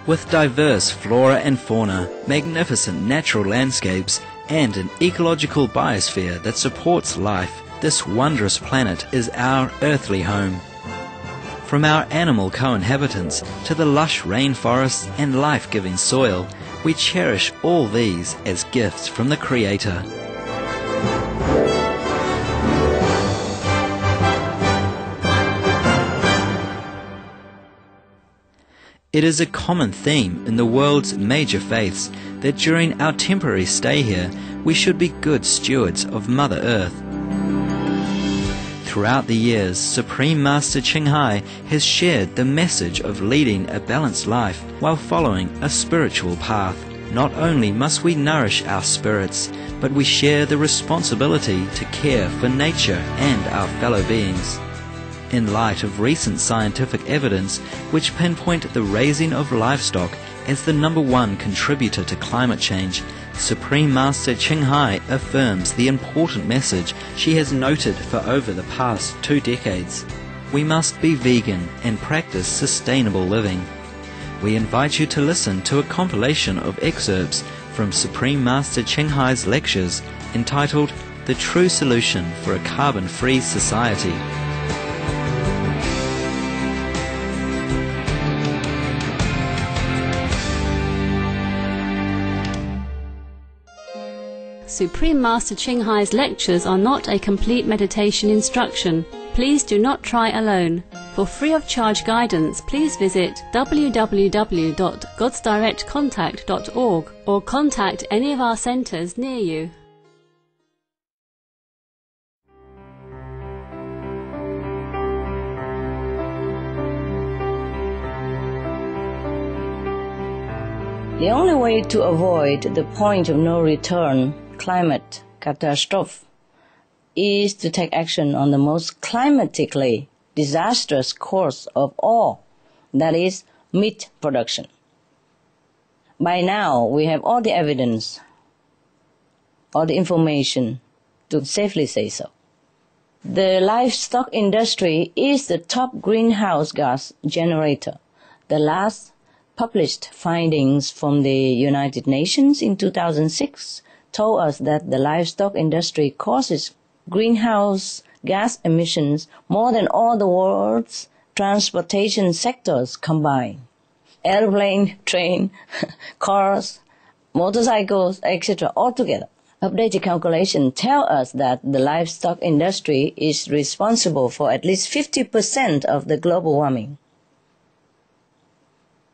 With diverse flora and fauna, magnificent natural landscapes, and an ecological biosphere that supports life, this wondrous planet is our earthly home. From our animal co-inhabitants to the lush rainforests and life-giving soil, we cherish all these as gifts from the Creator. It is a common theme in the world's major faiths that during our temporary stay here, we should be good stewards of Mother Earth. Throughout the years, Supreme Master Ching Hai has shared the message of leading a balanced life while following a spiritual path. Not only must we nourish our spirits, but we share the responsibility to care for nature and our fellow beings. In light of recent scientific evidence which pinpoint the raising of livestock as the #1 contributor to climate change, Supreme Master Ching Hai affirms the important message she has noted for over the past 2 decades. We must be vegan and practice sustainable living. We invite you to listen to a compilation of excerpts from Supreme Master Ching Hai's lectures entitled The True Solution for a Carbon-Free Society. Supreme Master Ching Hai's lectures are not a complete meditation instruction. Please do not try alone. For free of charge guidance, please visit www.godsdirectcontact.org or contact any of our centers near you. The only way to avoid the point of no return, climate catastrophe, is to take action on the most climatically disastrous course of all, that is, meat production. By now, we have all the evidence, all the information to safely say so. The livestock industry is the top greenhouse gas generator. The last published findings from the United Nations in 2006 told us that the livestock industry causes greenhouse gas emissions more than all the world's transportation sectors combined. Airplane, train, cars, motorcycles, etc. altogether. Updated calculations tell us that the livestock industry is responsible for at least 50% of the global warming.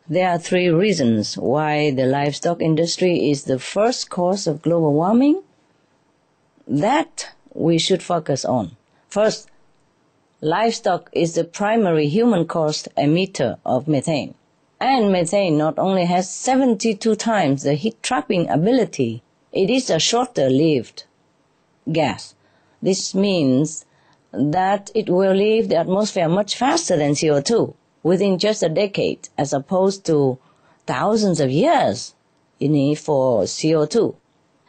There are 3 reasons why the livestock industry is the first cause of global warming that we should focus on. First, livestock is the primary human-caused emitter of methane. And methane not only has 72 times the heat-trapping ability, it is a shorter-lived gas. This means that it will leave the atmosphere much faster than CO2. Within just a decade, as opposed to thousands of years you need for CO2.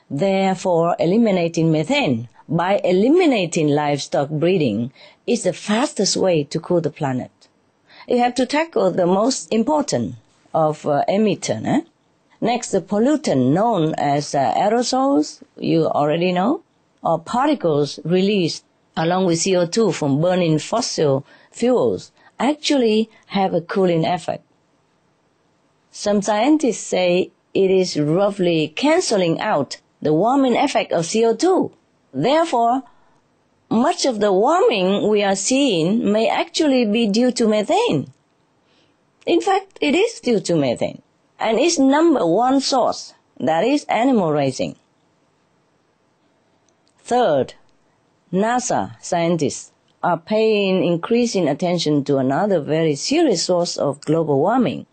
Therefore, eliminating methane by eliminating livestock breeding is the fastest way to cool the planet. You have to tackle the most important of emitter. Next, the pollutant known as aerosols, you already know, or particles released along with CO2 from burning fossil fuels actually have a cooling effect. Some scientists say it is roughly cancelling out the warming effect of CO2. Therefore, much of the warming we are seeing may actually be due to methane. In fact, it is due to methane, and its #1 source, that is animal raising. Third, NASA scientists are paying increasing attention to another very serious source of global warming,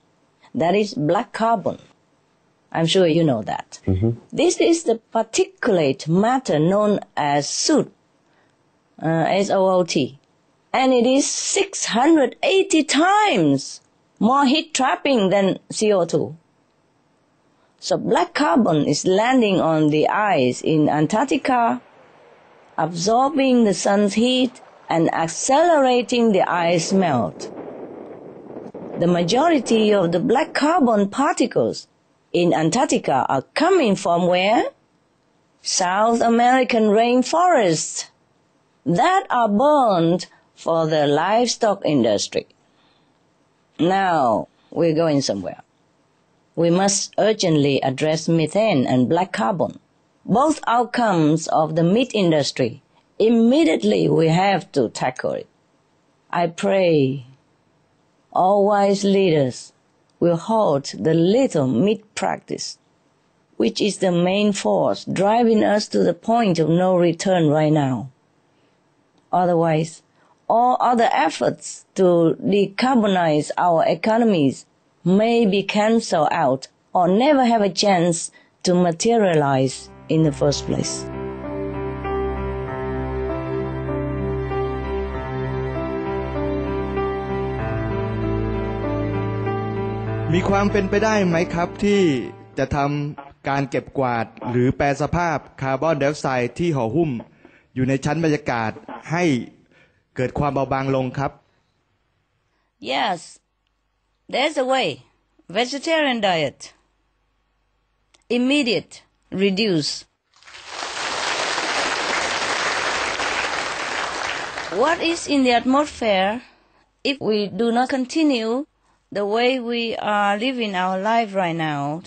that is black carbon. I'm sure you know that. This is the particulate matter known as soot, SOOT, and it is 680 times more heat-trapping than CO2. So black carbon is landing on the ice in Antarctica, absorbing the sun's heat and accelerating the ice melt. The majority of the black carbon particles in Antarctica are coming from where? South American rainforests that are burned for the livestock industry. Now we're going somewhere. We must urgently address methane and black carbon, both outcomes of the meat industry. Immediately we have to tackle it. I pray all wise leaders will halt the little meat practice, which is the main force driving us to the point of no return right now. Otherwise, all other efforts to decarbonize our economies may be cancelled out or never have a chance to materialize in the first place. มีความเป็นไปได้ไหมครับที่จะทำการเก็บกวาดหรือแปรสภาพคาร์บอนไดออกไซด์ที่ห่อหุ้มอยู่ในชั้นบรรยากาศให้เกิดความเบาบางลงครับ Yes, there's a way. Vegetarian diet. Immediate reduce. What is in the atmosphere if we do not continue the way we are living our life right now,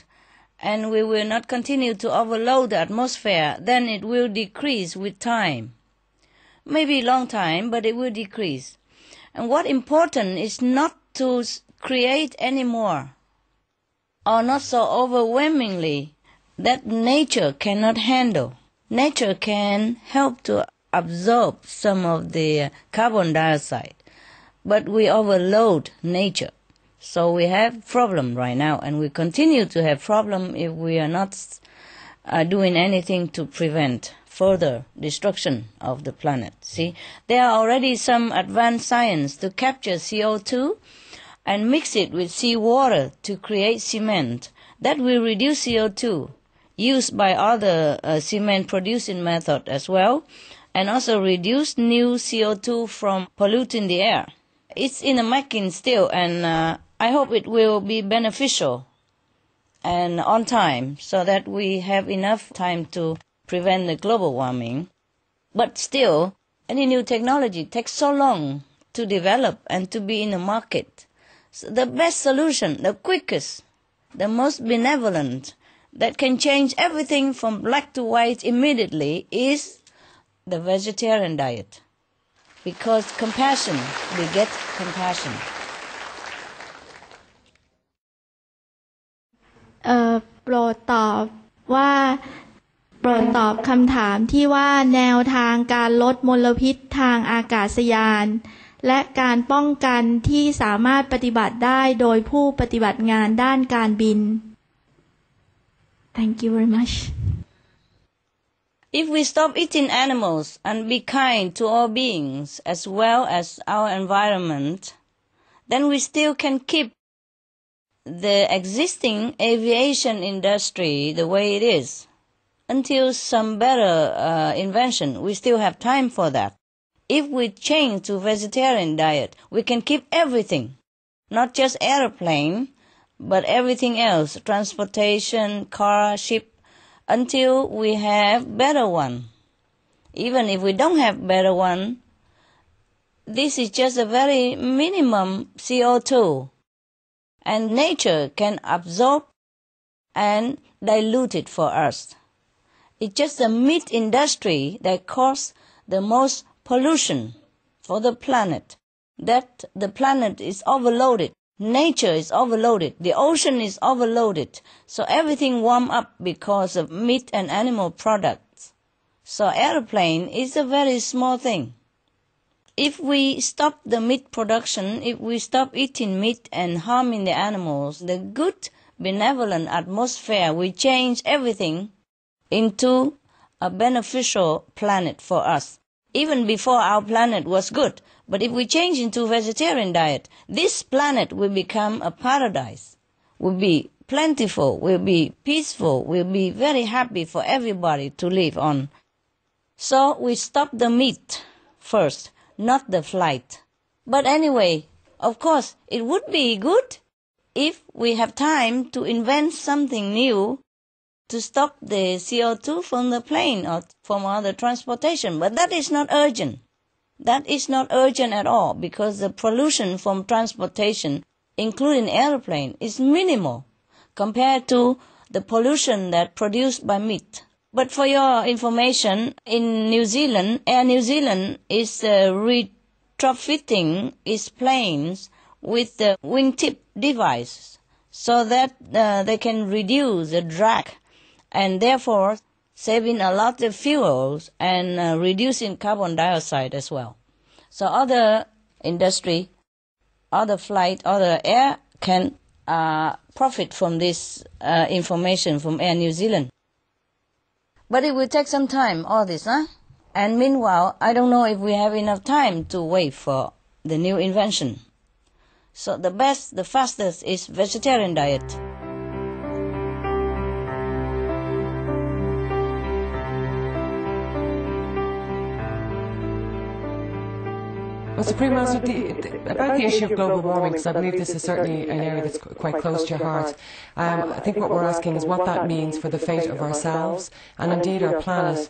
and we will not continue to overload the atmosphere, then it will decrease with time. Maybe long time, but it will decrease. And what important is not to create any more, or not so overwhelmingly that nature cannot handle. Nature can help to absorb some of the carbon dioxide, but we overload nature. So we have problem right now, and we continue to have problem if we are not doing anything to prevent further destruction of the planet. See, there are already some advanced science to capture CO2 and mix it with seawater to create cement. That will reduce CO2 used by other cement producing method as well, and also reduce new CO2 from polluting the air. It's in the making still, and I hope it will be beneficial and on time so that we have enough time to prevent the global warming. But still, any new technology takes so long to develop and to be in the market. So the best solution, the quickest, the most benevolent, that can change everything from black to white immediately is the vegetarian diet. Because compassion begets compassion. โปรดตอบคำถามที่ว่าแนวทางการลดมลพิษทางอากาศยานและการป้องกันที่สามารถปฏิบัติได้โดยผู้ปฏิบัติงานด้านการบิน Thank you very much. If we stop eating animals and be kind to all beings as well as our environment, then we still can keep the existing aviation industry the way it is. Until some better invention, we still have time for that. If we change to vegetarian diet, we can keep everything, not just airplane, but everything else, transportation, car, ship, until we have better one. Even if we don't have better one, this is just a very minimum CO2, and nature can absorb and dilute it for us. It's just the meat industry that causes the most pollution for the planet. That the planet is overloaded. Nature is overloaded. The ocean is overloaded. So everything warm up because of meat and animal products. So airplane is a very small thing. If we stop the meat production, if we stop eating meat and harming the animals, the good, benevolent atmosphere will change everything into a beneficial planet for us. Even before our planet was good, but if we change into vegetarian diet, this planet will become a paradise, will be plentiful, will be peaceful, will be very happy for everybody to live on. So we stop the meat first, not the flight. But anyway, Of course, it would be good if we have time to invent something new to stop the CO2 from the plane or from other transportation, but that is not urgent. That is not urgent at all because the pollution from transportation, including airplane, is minimal compared to the pollution that produced by meat. But for your information, in New Zealand, Air New Zealand is retrofitting its planes with the wingtip device so that they can reduce the drag and therefore saving a lot of fuels and reducing carbon dioxide as well. So other industry, other flight, other air can profit from this information from Air New Zealand. But it will take some time, all this, huh? And meanwhile, I don't know if we have enough time to wait for the new invention. So the best, the fastest is vegetarian diet. Well, Supreme Master, about the issue of global warming, because I believe this is certainly an area that's quite close to your heart, I think what we're asking is what that means for the fate of ourselves and indeed our planet.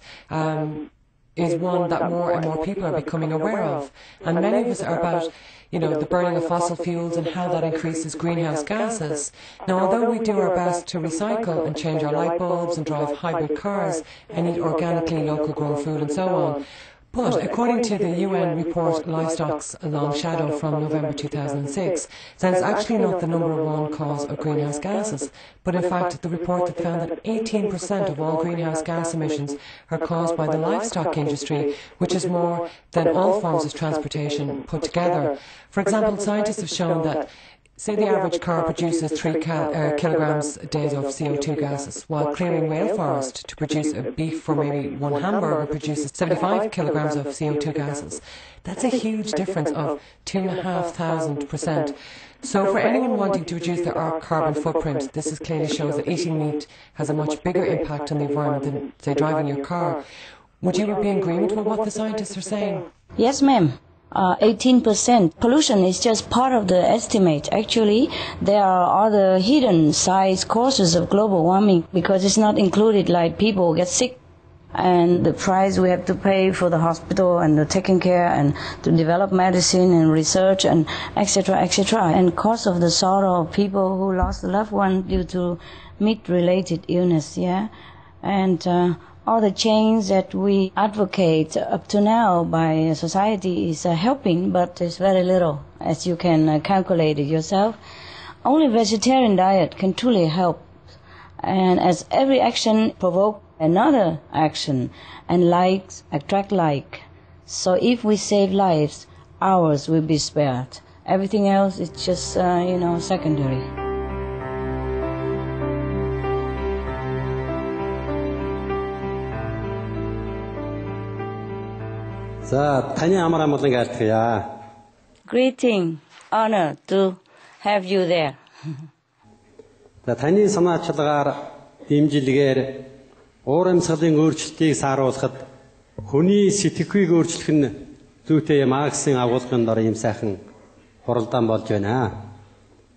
Is one that more and more people are becoming aware of. And many of us are about, the burning of fossil fuels and how that increases greenhouse gases. Now, although we do our best to recycle and change our light bulbs and drive hybrid cars and eat organically local grown food and so on, but according to the UN report Livestock's Long Shadow from November 2006, that is actually not the #1 cause of greenhouse gases, but in fact the report had found that 18% of all greenhouse gas emissions are caused by the livestock industry, which is more than all forms of transportation put together. For example, scientists have shown that say the average car produces 3 kilograms a day of CO2 gases, while clearing rail forest to produce a beef for maybe one hamburger produces 75 kilograms of CO2 gases. That's a huge difference of 2,500%. So for anyone wanting to reduce their carbon footprint, this clearly shows that eating meat has a much bigger impact on the environment than, say, driving your car. Would you be in agreement with what the scientists are saying? Yes, ma'am. 18%. Pollution is just part of the estimate. Actually, there are other hidden side causes of global warming because it's not included, like people get sick and the price we have to pay for the hospital and the taking care and to develop medicine and research and etc., etc. And cost of the sorrow of people who lost a loved one due to meat-related illness, yeah? And all the change that we advocate up to now by society is helping, but it's very little, as you can calculate it yourself. Only vegetarian diet can truly help, and as every action provokes another action, and likes attract like. So if we save lives, ours will be spared. Everything else is just, secondary. Greeting, honor to have you there. Таны санаачлагаар дэмжилгээр уур амьсгалын өөрчлөлтийг сааруулахад хүний сэтгэхүйг өөрчлөх нь зүйтэй Марксийн агуулгын дор ийм сайхан хуралдаан болж байна.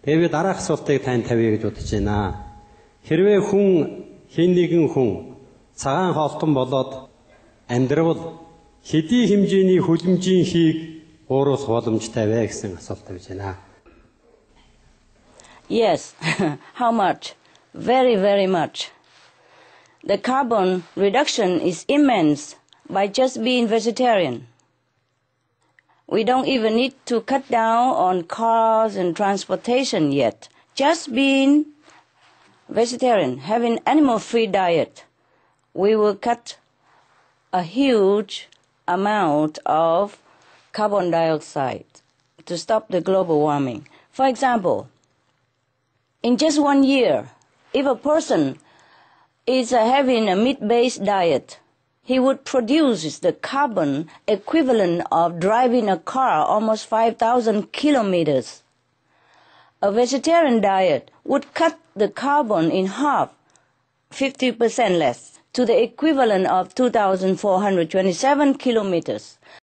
Тэгээ би дараах асуултыг танд тавья гэж бодож байна. Хэрвээ хэн нэгэн хүн цагаан холтон болоод амьдрал хэдий хэмжээний хүлэмжийн хийг ууруулах боломжтой вэ гэсэн асуулт тавьж байна. Yes. How much? Very, very much. The carbon reduction is immense by just being vegetarian. We don't even need to cut down on cars and transportation yet. Just being vegetarian, having animal-free diet, we will cut a huge amount of carbon dioxide to stop the global warming. For example, in just 1 year, if a person is having a meat-based diet, he would produce the carbon equivalent of driving a car almost 5,000 kilometers. A vegetarian diet would cut the carbon in half, 50% less, to the equivalent of 2,427 kilometers.